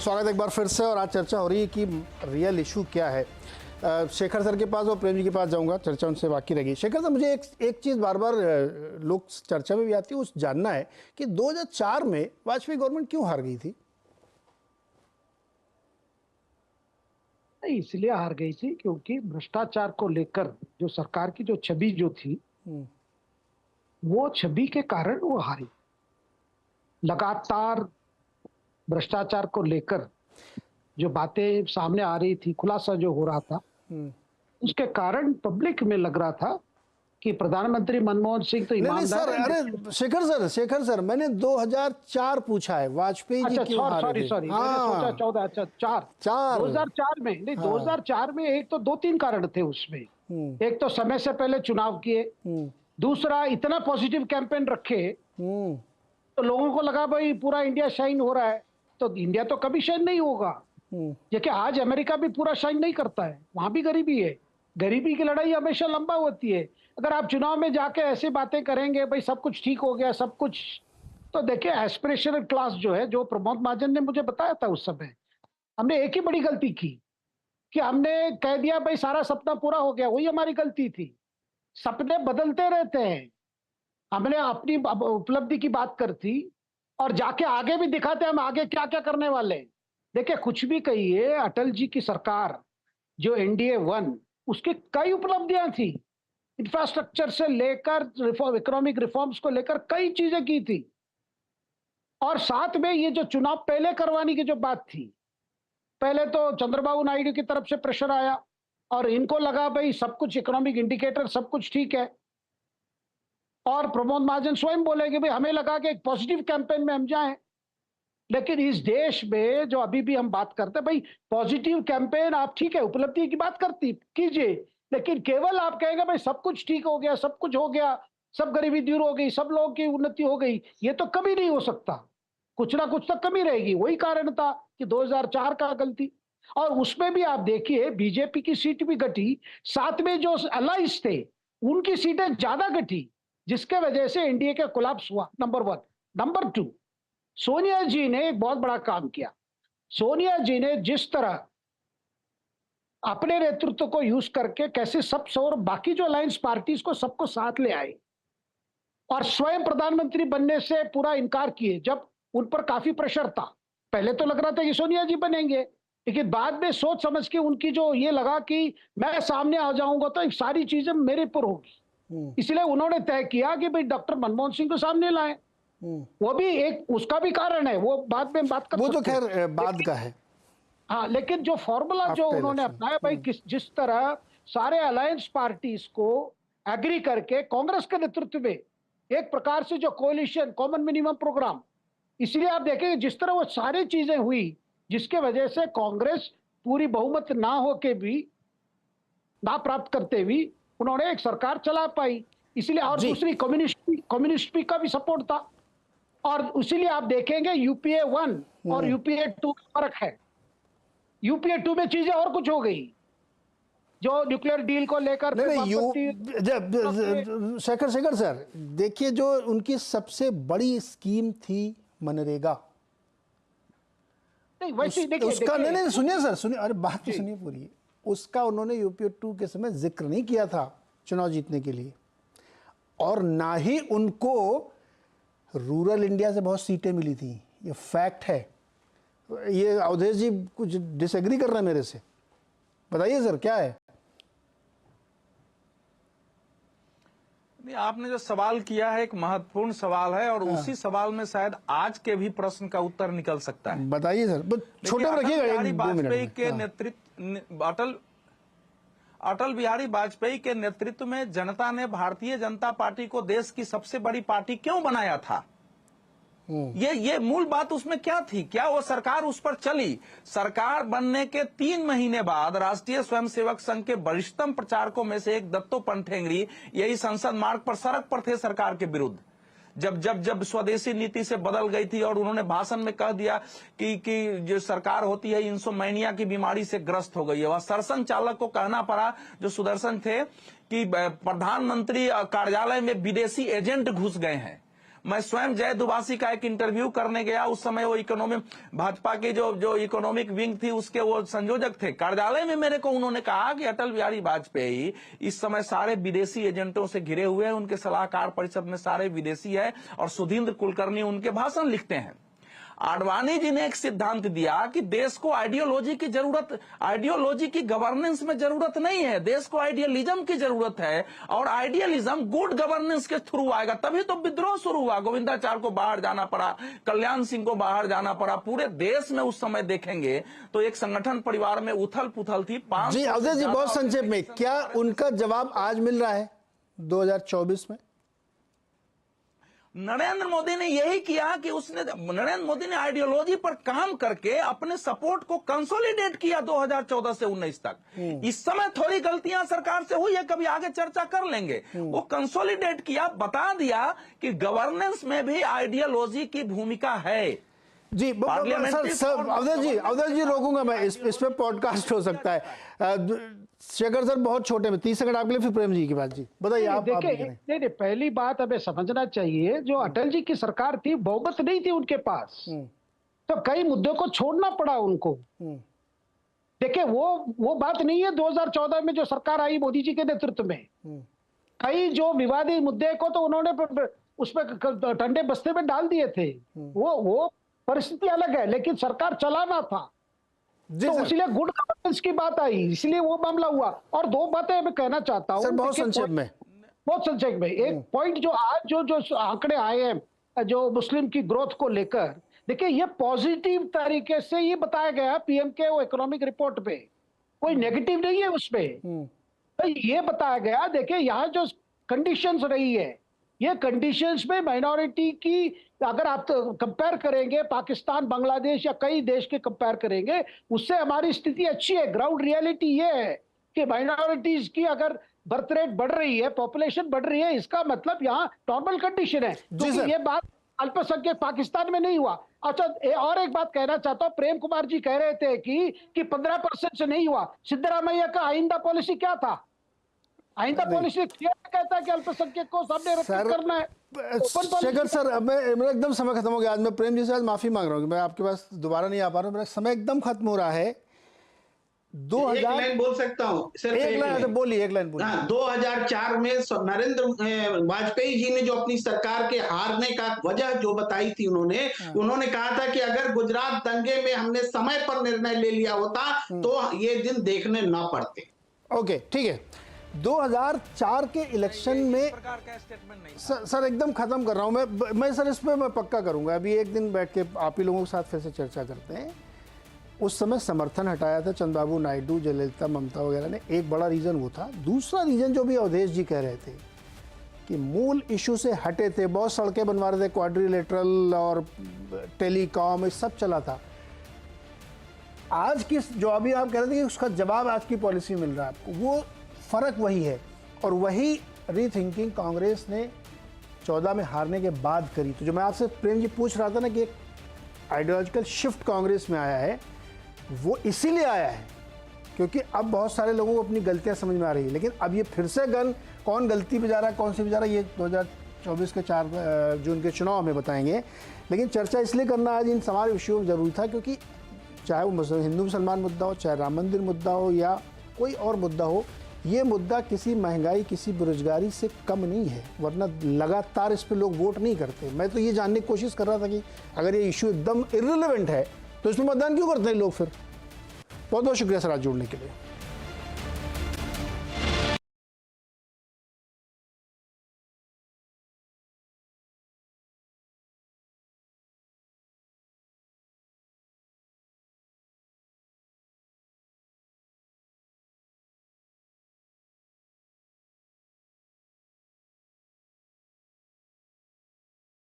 स्वागत है एक बार फिर से। और आज चर्चा हो रही है कि रियल इशू क्या है। शेखर सर के पास और प्रेम जी के पास जाऊंगा, चर्चा उनसे बाकी रहेगी। शेखर सर, मुझे एक चीज़ बार बार लोग चर्चा में भी आती है, उस जानना है कि 2004 में वाजपेयी गवर्नमेंट क्यों हार गई थी? नहीं, इसलिए हार गई थी क्योंकि भ्रष्टाचार को लेकर जो सरकार की जो छवि जो थी वो छवि के कारण वो हारी। लगातार भ्रष्टाचार को लेकर जो बातें सामने आ रही थी, खुलासा जो हो रहा था, उसके कारण पब्लिक में लग रहा था कि प्रधानमंत्री मनमोहन सिंह तो ईमानदार है। अरे शेखर सर मैंने 2004 पूछा है, वाजपेयी जी क्यों हारे थे? सॉरी मैंने सोचा 14। अच्छा, 4 2004 में नहीं, 2004 में एक तो 2-3 कारण थे उसमें। एक तो समय से पहले चुनाव किए, दूसरा इतना पॉजिटिव कैंपेन रखे तो लोगों को लगा भाई पूरा इंडिया शाइन हो रहा है, तो इंडिया तो कभी शाइन नहीं होगा। ये कि आज अमेरिका भी पूरा शाइन नहीं करता है, वहां भी गरीबी है। गरीबी की लड़ाई हमेशा लंबा होती है। अगर आप चुनाव में जाके ऐसी बातें करेंगे भाई सब कुछ ठीक हो गया सब कुछ, तो देखिए एस्पिरेशनल क्लास जो है, जो प्रमोद महाजन ने मुझे बताया था उस समय, हमने एक ही बड़ी गलती की कि हमने कह दिया भाई सारा सपना पूरा हो गया। वही हमारी गलती थी। सपने बदलते रहते हैं। हमने अपनी उपलब्धि की बात कर थी और जाके आगे भी दिखाते हम आगे क्या क्या करने वाले हैं। देखिए कुछ भी कहिए, अटल जी की सरकार जो एनडीए 1, उसकी कई उपलब्धियां थी। इंफ्रास्ट्रक्चर से लेकर रिफॉर्म, इकोनॉमिक रिफॉर्म्स को लेकर कई चीजें की थी। और साथ में ये जो चुनाव पहले करवाने की जो बात थी, पहले तो चंद्रबाबू नायडू की तरफ से प्रेशर आया और इनको लगा भाई सब कुछ इकोनॉमिक इंडिकेटर सब कुछ ठीक है, और प्रमोद महाजन स्वयं बोले कि भाई हमें लगा कि एक पॉजिटिव कैंपेन में हम जाएं। लेकिन इस देश में जो अभी भी हम बात करते हैं भाई पॉजिटिव कैंपेन, आप ठीक है उपलब्धि की बात करती कीजिए, लेकिन केवल आप कहेंगे भाई सब कुछ ठीक हो गया, सब कुछ हो गया, सब गरीबी दूर हो गई, सब लोगों की उन्नति हो गई, ये तो कभी नहीं हो सकता। कुछ ना कुछ तो कमी रहेगी। वही कारण था कि 2004 का गलती। और उसमें भी आप देखिए बीजेपी की सीट भी घटी, साथ में जो अलायंस थे उनकी सीटें ज्यादा घटी, जिसके वजह से एनडीए का कोलैप्स हुआ। नंबर 1। नंबर 2, सोनिया जी ने एक बहुत बड़ा काम किया। सोनिया जी ने जिस तरह अपने नेतृत्व को यूज करके कैसे सब और बाकी जो अलायंस पार्टीज को सबको साथ ले आए और स्वयं प्रधानमंत्री बनने से पूरा इनकार किए, जब उन पर काफी प्रेशर था। पहले तो लग रहा था कि सोनिया जी बनेंगे, लेकिन बाद में सोच समझ के उनकी जो ये लगा कि मैं सामने आ जाऊंगा तो सारी चीजें मेरे पर होगी, इसलिए उन्होंने तय किया कि भाई डॉक्टर मनमोहन सिंह को सामने लाएं। वो भी एक उसका भी कारण है, वो बाद में बात कर, वो तो खैर बाद का है। हाँ, लेकिन जो फॉर्मूला जो उन्होंने अपनाया भाई जिस तरह सारे अलायंस पार्टीज को एग्री करके कांग्रेस के नेतृत्व में एक प्रकार से जो कोलिशन कॉमन मिनिमम प्रोग्राम, इसलिए आप देखेंगे जिस तरह वो सारी चीजें हुई, जिसके वजह से कांग्रेस पूरी बहुमत ना होके भी, ना प्राप्त करते भी उन्होंने एक सरकार चला पाई। इसलिए और दूसरी कम्युनिस्ट का भी सपोर्ट था। और इसीलिए आप देखेंगे यूपीए 1 और यूपीए 2 का फर्क है। यूपीए 2 में चीजें और कुछ हो गई, जो न्यूक्लियर डील को लेकर। शेखर सर देखिए, जो उनकी सबसे बड़ी स्कीम थी मनरेगा, नहीं वैसे देखिए उसका नहीं सुनिए सर, सुनिए, अरे बात तो सुनिए पूरी। उसका उन्होंने यूपीए 2 के समय जिक्र नहीं किया था चुनाव जीतने के लिए, और ना ही उनको रूरल इंडिया से बहुत सीटें मिली थी। ये फैक्ट है। ये अवधेश जी कुछ डिसएग्री कर रहे हैं मेरे से, बताइए सर क्या है? नहीं, आपने जो सवाल किया है एक महत्वपूर्ण सवाल है, और उसी सवाल में शायद आज के भी प्रश्न का उत्तर निकल सकता है। बताइए सर, छोटे में रखिएगा। वाजपेयी के नेतृत्व, अटल बिहारी वाजपेयी के नेतृत्व में जनता ने भारतीय जनता पार्टी को देश की सबसे बड़ी पार्टी क्यों बनाया था? ये मूल बात उसमें क्या थी? क्या वो सरकार उस पर चली? सरकार बनने के 3 महीने बाद राष्ट्रीय स्वयंसेवक संघ के वरिष्ठतम प्रचारकों में से एक दत्तो पंठेंगरी यही संसद मार्ग पर सड़क पर थे सरकार के विरुद्ध, जब स्वदेशी नीति से बदल गई थी, और उन्होंने भाषण में कह दिया कि जो सरकार होती है इंसोमेनिया की बीमारी से ग्रस्त हो गई है। वह सरसंघ चालक को कहना पड़ा, जो सुदर्शन थे, कि प्रधानमंत्री कार्यालय में विदेशी एजेंट घुस गए हैं। मैं स्वयं जय दुबासी का एक इंटरव्यू करने गया, उस समय वो इकोनॉमिक भाजपा की जो इकोनॉमिक विंग थी उसके वो संयोजक थे, कार्यालय में मेरे को उन्होंने कहा कि अटल बिहारी वाजपेयी इस समय सारे विदेशी एजेंटों से घिरे हुए हैं, उनके सलाहकार परिषद में सारे विदेशी है और सुधींद्र कुलकर्णी उनके भाषण लिखते हैं। आडवाणी जी ने एक सिद्धांत दिया कि देश को आइडियोलॉजी की जरूरत, आइडियोलॉजी की गवर्नेंस में जरूरत नहीं है, देश को आइडियलिज्म की जरूरत है और आइडियलिज्म गुड गवर्नेंस के थ्रू आएगा। तभी तो विद्रोह शुरू हुआ, गोविंदाचार्य को बाहर जाना पड़ा, कल्याण सिंह को बाहर जाना पड़ा। पूरे देश में उस समय देखेंगे तो एक संगठन परिवार में उथल पुथल थी। जी अवधेश जी, बहुत संक्षेप में, क्या उनका जवाब आज मिल रहा है 2024 में? नरेंद्र मोदी ने यही किया कि नरेंद्र मोदी ने आइडियोलॉजी पर काम करके अपने सपोर्ट को कंसोलिडेट किया 2014 से 19 तक। इस समय थोड़ी गलतियां सरकार से हुई है, कभी आगे चर्चा कर लेंगे। वो कंसोलिडेट किया, बता दिया कि गवर्नेंस में भी आइडियोलॉजी की भूमिका है। जी सर अवधेश जी रोकूंगा मैं, इस पे पॉडकास्ट हो सकता है। शेखर सर बहुत छोटे में 30 सेकंड आपके लिए, फिर प्रेम जी की बात। जी बताइए आप। देखिए नहीं, पहली बात हमें समझना चाहिए, जो अटल जी की सरकार थी बहुमत नहीं थी उनके पास, तो कई मुद्दों को छोड़ना पड़ा उनको। देखिए वो बात नहीं है 2014 में जो सरकार आई मोदी जी के नेतृत्व में, कई जो विवादित मुद्दे को तो उन्होंने उस पर ठंडे बस्ते में डाल दिए थे। वो परिस्थिति अलग है, लेकिन सरकार चलाना था, तो इसलिए गुड गवर्नेंस की बात आई, इसलिए वो मामला हुआ। और दो बातें मैं कहना चाहता हूँ बहुत संक्षेप में। एक पॉइंट जो आज जो आंकड़े आए हैं जो मुस्लिम की ग्रोथ को लेकर, देखिए ये पॉजिटिव तरीके से ये बताया गया है पीएम के वो इकोनॉमिक रिपोर्ट पे, कोई नेगेटिव नहीं है उसमें। तो ये बताया गया, देखिए यहाँ जो कंडीशंस रही है, ये कंडीशंस में माइनॉरिटी की अगर आप कंपेयर करेंगे पाकिस्तान, बांग्लादेश या कई देश के कंपेयर करेंगे, उससे हमारी स्थिति अच्छी है। ग्राउंड रियलिटी ये है कि माइनॉरिटीज की अगर बर्थ रेट बढ़ रही है, पॉपुलेशन बढ़ रही है, इसका मतलब यहाँ नॉर्मल कंडीशन है। तो ये बात अल्पसंख्यक पाकिस्तान में नहीं हुआ। अच्छा और एक बात कहना चाहता हूँ, प्रेम कुमार जी कह रहे थे कि 15% से नहीं हुआ। सिद्धरामैया का आइंदा पॉलिसी क्या था? आइंदा पॉलिसी कहता है कि अल्पसंख्यक को सामने करना है। शेखर सर, मेरा एकदम समय खत्म हो गया आज। मैं प्रेम जी से आज माफी मांग रहा हूँ, मैं आपके पास दोबारा नहीं आ पा रहा हूँ, मेरा समय एकदम खत्म हो रहा है। 2000 एक लाइन बोल सकता हूँ सर? एक लाइन बोलिए, एक लाइन बोलिए। 2004 में नरेंद्र वाजपेयी जी ने जो अपनी सरकार के हारने का वजह जो बताई थी, उन्होंने कहा था कि अगर गुजरात दंगे में हमने समय पर निर्णय ले लिया होता तो ये दिन देखने ना पड़ते। ओके ठीक है। 2004 के इलेक्शन में सर एकदम खत्म कर रहा हूं मैं सर, इस पे मैं पक्का करूंगा। अभी एक दिन बैठ के आप ही लोगों के साथ फिर से चर्चा करते हैं। उस समय समर्थन हटाया था चंद्रबाबू नायडू, जयललिता, ममता वगैरह ने, एक बड़ा रीजन वो था। दूसरा रीजन जो भी अवधेश जी कह रहे थे कि मूल इशू से हटे थे, बहुत सड़कें बनवा रहे थे, क्वाड्रिलेटरल और टेलीकॉम, ये सब चला था। आज की जो अभी आप कह रहे थे कि उसका जवाब आज की पॉलिसी मिल रहा है आपको, वो फर्क वही है। और वही रीथिंकिंग कांग्रेस ने 14 में हारने के बाद करी। तो जो मैं आपसे प्रेम जी पूछ रहा था ना कि एक आइडियोलॉजिकल शिफ्ट कांग्रेस में आया है, वो इसीलिए आया है क्योंकि अब बहुत सारे लोगों को अपनी गलतियां समझ में आ रही है। लेकिन अब ये फिर से गन कौन गलती पे जा रहा है, कौन सी पे जा रहा है, ये 2024 के 4 जून के चुनाव में बताएंगे। लेकिन चर्चा इसलिए करना आज इन समाज विषयों में जरूरी था क्योंकि चाहे वो हिंदू मुसलमान मुद्दा हो, चाहे राम मंदिर मुद्दा हो या कोई और मुद्दा हो, ये मुद्दा किसी महंगाई, किसी बेरोजगारी से कम नहीं है, वरना लगातार इस पे लोग वोट नहीं करते। मैं तो ये जानने की कोशिश कर रहा था कि अगर ये इशू एकदम इर्रिलेवेंट है तो इसमें मतदान क्यों करते हैं लोग फिर। बहुत बहुत शुक्रिया सर आज जुड़ने के लिए।